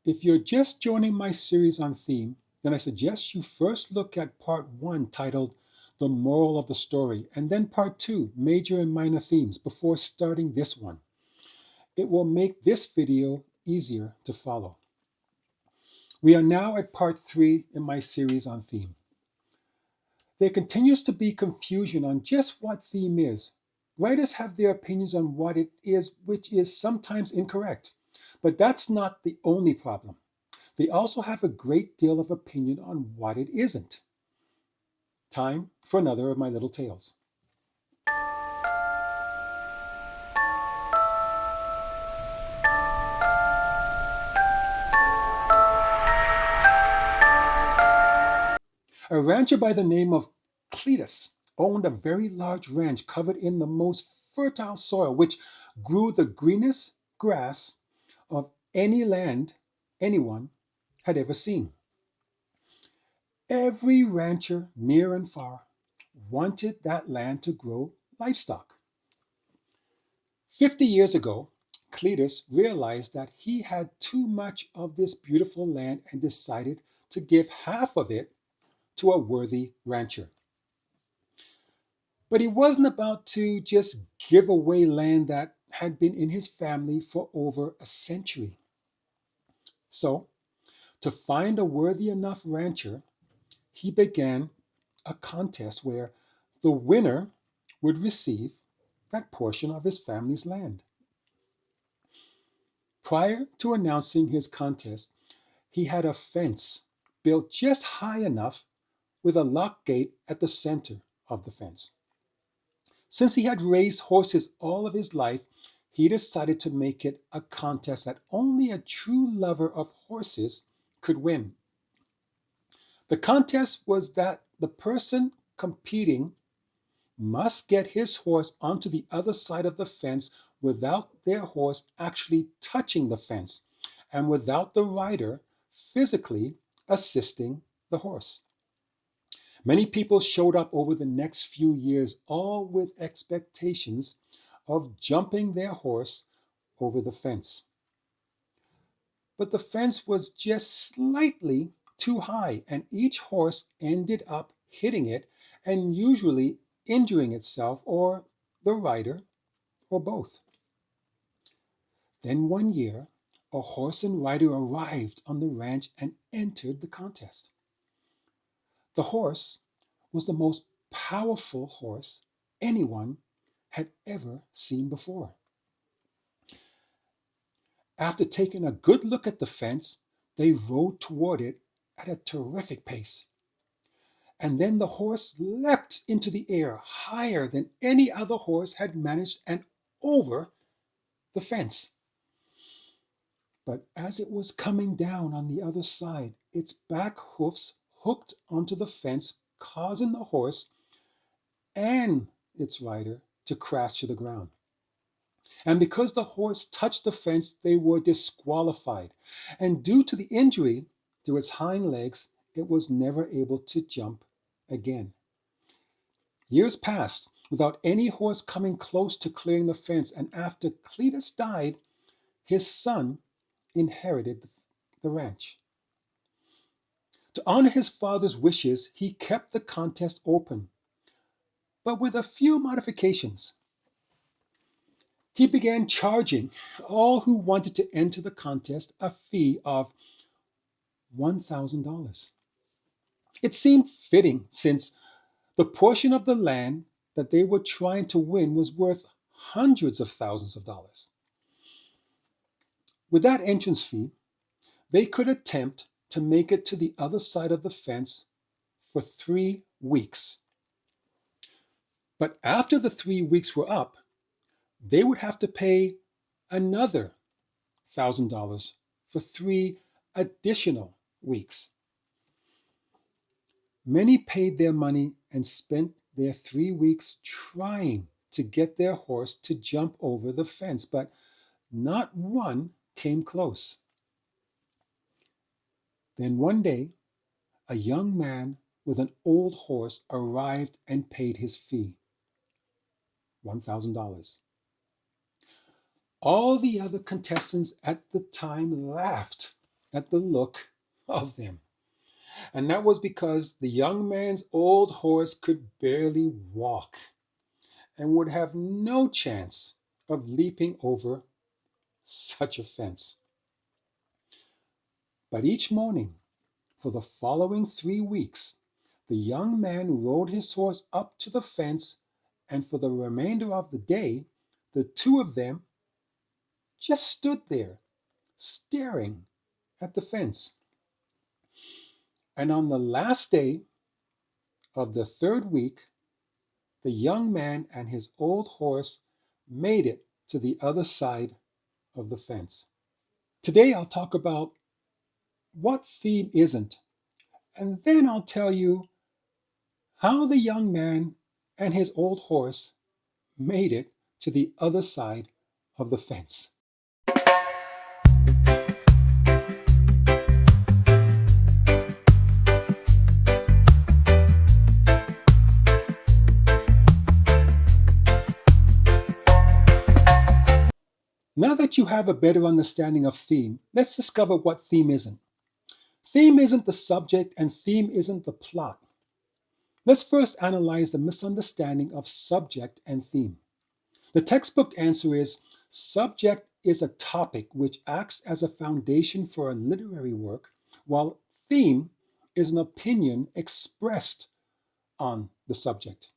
If you're just joining my series on theme, then I suggest you first look at part 1 titled The Moral of the Story, and then part 2, Major and Minor Themes, before starting this one. It will make this video easier to follow. We are now at part 3 in my series on theme. There continues to be confusion on just what theme is. Writers have their opinions on what it is, which is sometimes incorrect. But that's not the only problem. They also have a great deal of opinion on what it isn't. Time for another of my little tales. A rancher by the name of Cletus owned a very large ranch covered in the most fertile soil, which grew the greenest grass of any land anyone had ever seen. Every rancher, near and far, wanted that land to grow livestock. 50 years ago, Cletus realized that he had too much of this beautiful land and decided to give half of it to a worthy rancher. But he wasn't about to just give away land that had been in his family for over a century. So, to find a worthy enough rancher, he began a contest where the winner would receive that portion of his family's land. Prior to announcing his contest, he had a fence built just high enough with a lock gate at the center of the fence. Since he had raised horses all of his life, he decided to make it a contest that only a true lover of horses could win. The contest was that the person competing must get his horse onto the other side of the fence without their horse actually touching the fence and without the rider physically assisting the horse. Many people showed up over the next few years, all with expectations of jumping their horse over the fence. But the fence was just slightly too high, and each horse ended up hitting it and usually injuring itself or the rider or both. Then one year, a horse and rider arrived on the ranch and entered the contest. The horse was the most powerful horse anyone had ever seen before. After taking a good look at the fence, they rode toward it at a terrific pace. And then the horse leapt into the air higher than any other horse had managed and over the fence. But as it was coming down on the other side, its back hoofs hooked onto the fence, causing the horse and its rider to crash to the ground. And because the horse touched the fence, they were disqualified. And due to the injury to its hind legs, it was never able to jump again. Years passed without any horse coming close to clearing the fence, and after Cletus died, his son inherited the ranch. To honor his father's wishes, he kept the contest open, but with a few modifications. He began charging all who wanted to enter the contest a fee of $1,000. It seemed fitting since the portion of the land that they were trying to win was worth hundreds of thousands of dollars. With that entrance fee, they could attempt to make it to the other side of the fence for 3 weeks. But after the 3 weeks were up, they would have to pay another $1,000 for 3 additional weeks. Many paid their money and spent their 3 weeks trying to get their horse to jump over the fence, but not one came close. Then one day, a young man with an old horse arrived and paid his fee, $1,000. All the other contestants at the time laughed at the look of them. And that was because the young man's old horse could barely walk and would have no chance of leaping over such a fence. But each morning, for the following 3 weeks, the young man rode his horse up to the fence, and for the remainder of the day, the two of them just stood there, staring at the fence. And on the last day of the third week, the young man and his old horse made it to the other side of the fence. Today, I'll talk about what theme isn't, and then I'll tell you how the young man and his old horse made it to the other side of the fence. Now that you have a better understanding of theme, let's discover what theme isn't. Theme isn't the subject and theme isn't the plot. Let's first analyze the misunderstanding of subject and theme. The textbook answer is subject is a topic which acts as a foundation for a literary work, while theme is an opinion expressed on the subject.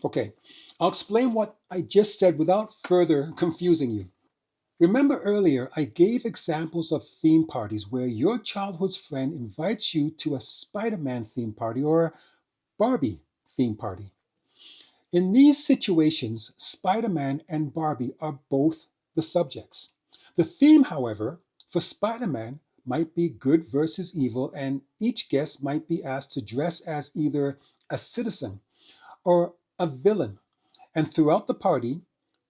Okay, I'll explain what I just said without further confusing you. Remember earlier, I gave examples of theme parties where your childhood's friend invites you to a Spider-Man theme party or a Barbie theme party. In these situations, Spider-Man and Barbie are both the subjects. The theme, however, for Spider-Man might be good versus evil, and each guest might be asked to dress as either a citizen or a villain. And throughout the party,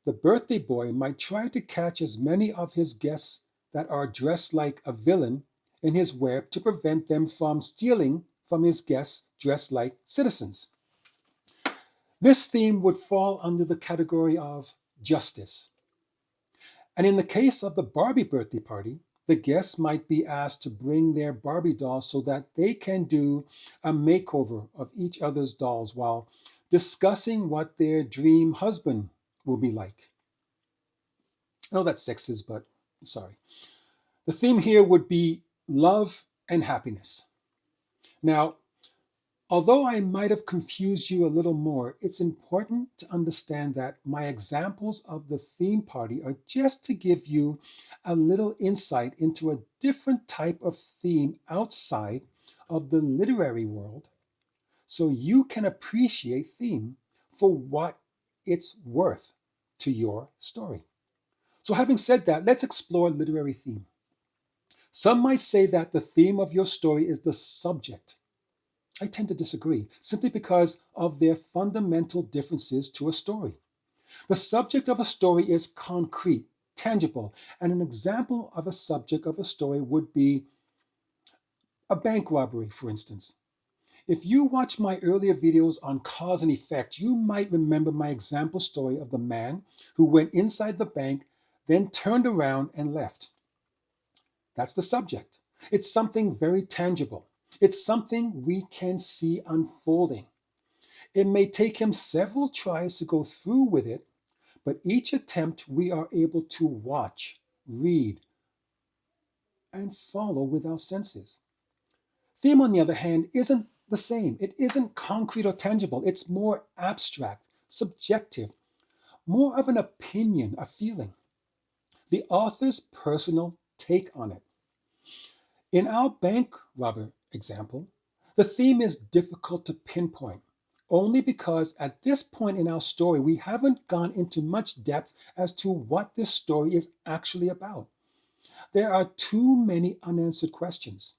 the birthday boy might try to catch as many of his guests that are dressed like a villain in his web to prevent them from stealing from his guests dressed like citizens. This theme would fall under the category of justice. And in the case of the Barbie birthday party, the guests might be asked to bring their Barbie dolls so that they can do a makeover of each other's dolls while discussing what their dream husband will be like. I know that's sexist, but sorry. The theme here would be love and happiness. Now, although I might have confused you a little more, it's important to understand that my examples of the theme party are just to give you a little insight into a different type of theme outside of the literary world so you can appreciate theme for what it's worth to your story. So, having said that, let's explore literary theme. Some might say that the theme of your story is the subject. I tend to disagree, simply because of their fundamental differences to a story. The subject of a story is concrete, tangible, and an example of a subject of a story would be a bank robbery, for instance. If you watch my earlier videos on cause and effect, you might remember my example story of the man who went inside the bank, then turned around and left. That's the subject. It's something very tangible. It's something we can see unfolding. It may take him several tries to go through with it, but each attempt we are able to watch, read, and follow with our senses. Theme, on the other hand, isn't the same. It isn't concrete or tangible. It's more abstract, subjective, more of an opinion, a feeling. The author's personal take on it. In our bank robber example, the theme is difficult to pinpoint, only because at this point in our story, we haven't gone into much depth as to what this story is actually about. There are too many unanswered questions.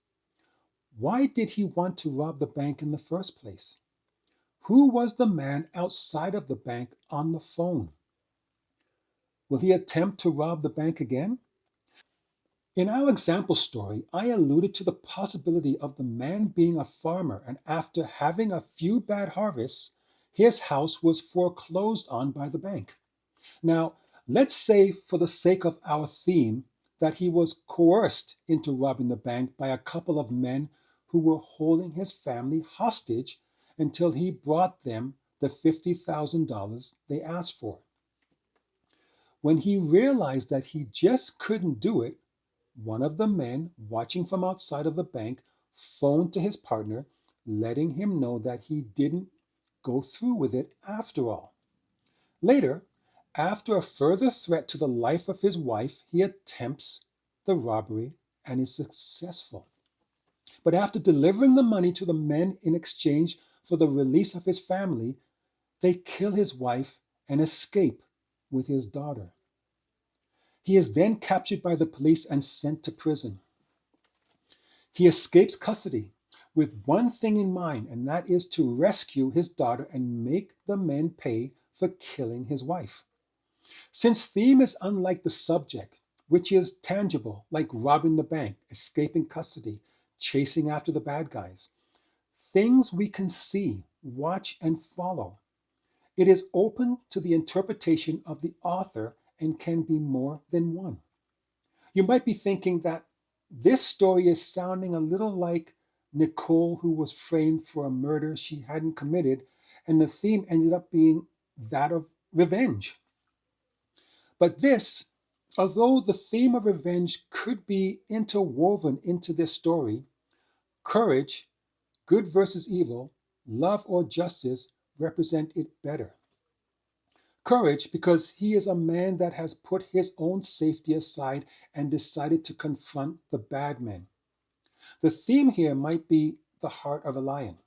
Why did he want to rob the bank in the first place? Who was the man outside of the bank on the phone? Will he attempt to rob the bank again? In our example story, I alluded to the possibility of the man being a farmer, and after having a few bad harvests, his house was foreclosed on by the bank. Now, let's say, for the sake of our theme, that he was coerced into robbing the bank by a couple of men who were holding his family hostage until he brought them the $50,000 they asked for. When he realized that he just couldn't do it, one of the men watching from outside of the bank phoned to his partner, letting him know that he didn't go through with it after all. Later, after a further threat to the life of his wife, he attempts the robbery and is successful. But after delivering the money to the men in exchange for the release of his family, they kill his wife and escape with his daughter. He is then captured by the police and sent to prison. He escapes custody with one thing in mind, and that is to rescue his daughter and make the men pay for killing his wife. Since theme is unlike the subject, which is tangible, like robbing the bank, escaping custody, chasing after the bad guys, things we can see, watch, and follow, it is open to the interpretation of the author and can be more than one. You might be thinking that this story is sounding a little like Nicole, who was framed for a murder she hadn't committed, and the theme ended up being that of revenge. But this, although the theme of revenge could be interwoven into this story, courage, good versus evil, love or justice represent it better. Courage, because he is a man that has put his own safety aside and decided to confront the bad men. The theme here might be the heart of a lion.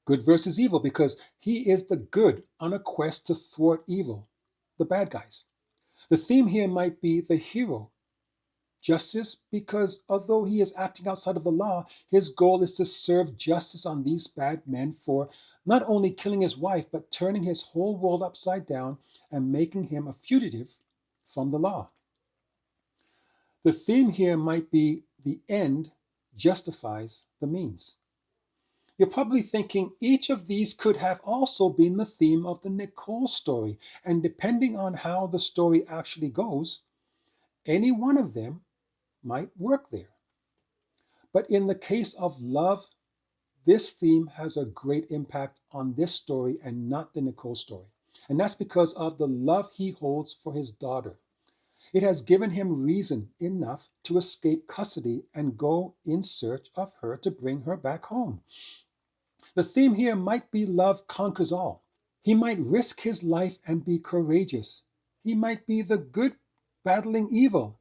Good versus evil, because he is the good on a quest to thwart evil, the bad guys. The theme here might be the hero. Justice, because although he is acting outside of the law, his goal is to serve justice on these bad men for not only killing his wife, but turning his whole world upside down and making him a fugitive from the law. The theme here might be the end justifies the means. You're probably thinking each of these could have also been the theme of the Nicole story, and depending on how the story actually goes, any one of them might work there. But in the case of love, this theme has a great impact on this story and not the Nicole story. And that's because of the love he holds for his daughter. It has given him reason enough to escape custody and go in search of her to bring her back home. The theme here might be love conquers all. He might risk his life and be courageous. He might be the good battling evil,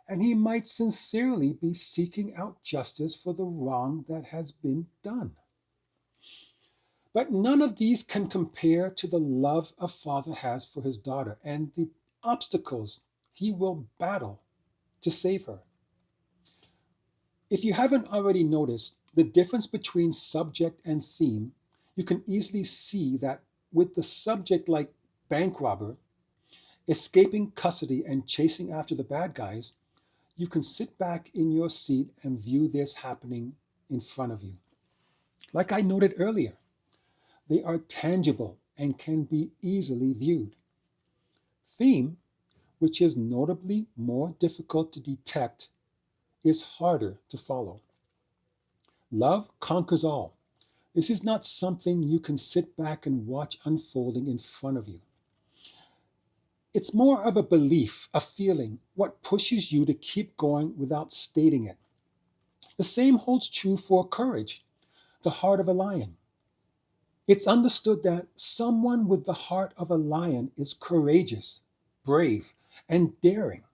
and he might sincerely be seeking out justice for the wrong that has been done. But none of these can compare to the love a father has for his daughter and the obstacles he will battle to save her. If you haven't already noticed the difference between subject and theme, you can easily see that with the subject like bank robber, escaping custody and chasing after the bad guys, you can sit back in your seat and view this happening in front of you. Like I noted earlier, they are tangible and can be easily viewed. Theme, which is notably more difficult to detect, is harder to follow. Love conquers all. This is not something you can sit back and watch unfolding in front of you. It's more of a belief, a feeling, what pushes you to keep going without stating it. The same holds true for courage, the heart of a lion. It's understood that someone with the heart of a lion is courageous, brave, and daring.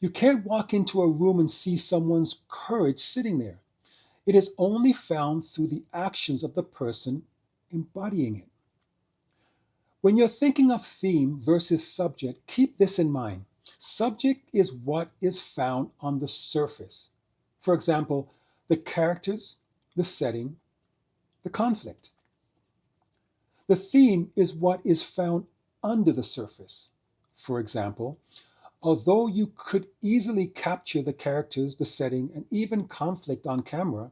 You can't walk into a room and see someone's courage sitting there. It is only found through the actions of the person embodying it. When you're thinking of theme versus subject, keep this in mind. Subject is what is found on the surface. For example, the characters, the setting, the conflict. The theme is what is found under the surface. For example, although you could easily capture the characters, the setting, and even conflict on camera,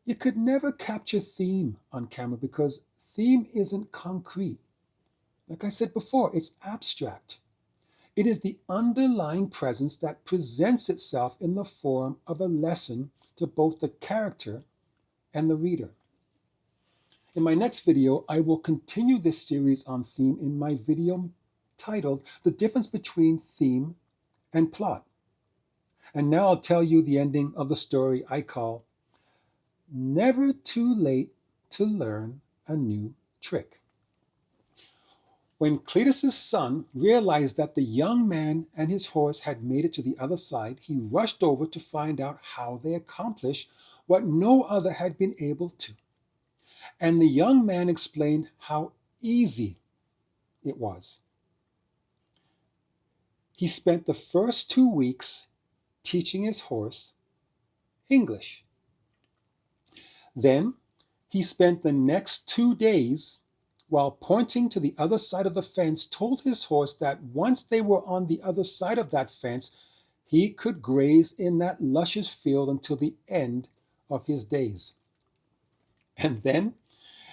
you could never capture theme on camera because theme isn't concrete. Like I said before, it's abstract. It is the underlying presence that presents itself in the form of a lesson to both the character and the reader. In my next video, I will continue this series on theme in my video titled The Difference Between Theme and Plot. And now I'll tell you the ending of the story I call Never Too Late to Learn a New Trick. When Cletus's son realized that the young man and his horse had made it to the other side, he rushed over to find out how they accomplished what no other had been able to. And the young man explained how easy it was. He spent the first 2 weeks teaching his horse English. Then he spent the next 2 days, while pointing to the other side of the fence, told his horse that once they were on the other side of that fence, he could graze in that luscious field until the end of his days. And then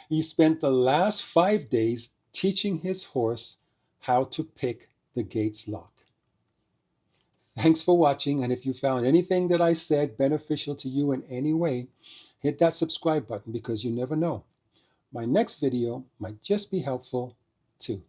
he spent the last 5 days teaching his horse how to pick the gate's lock. Thanks for watching, and if you found anything that I said beneficial to you in any way, hit that subscribe button because you never know. My next video might just be helpful too.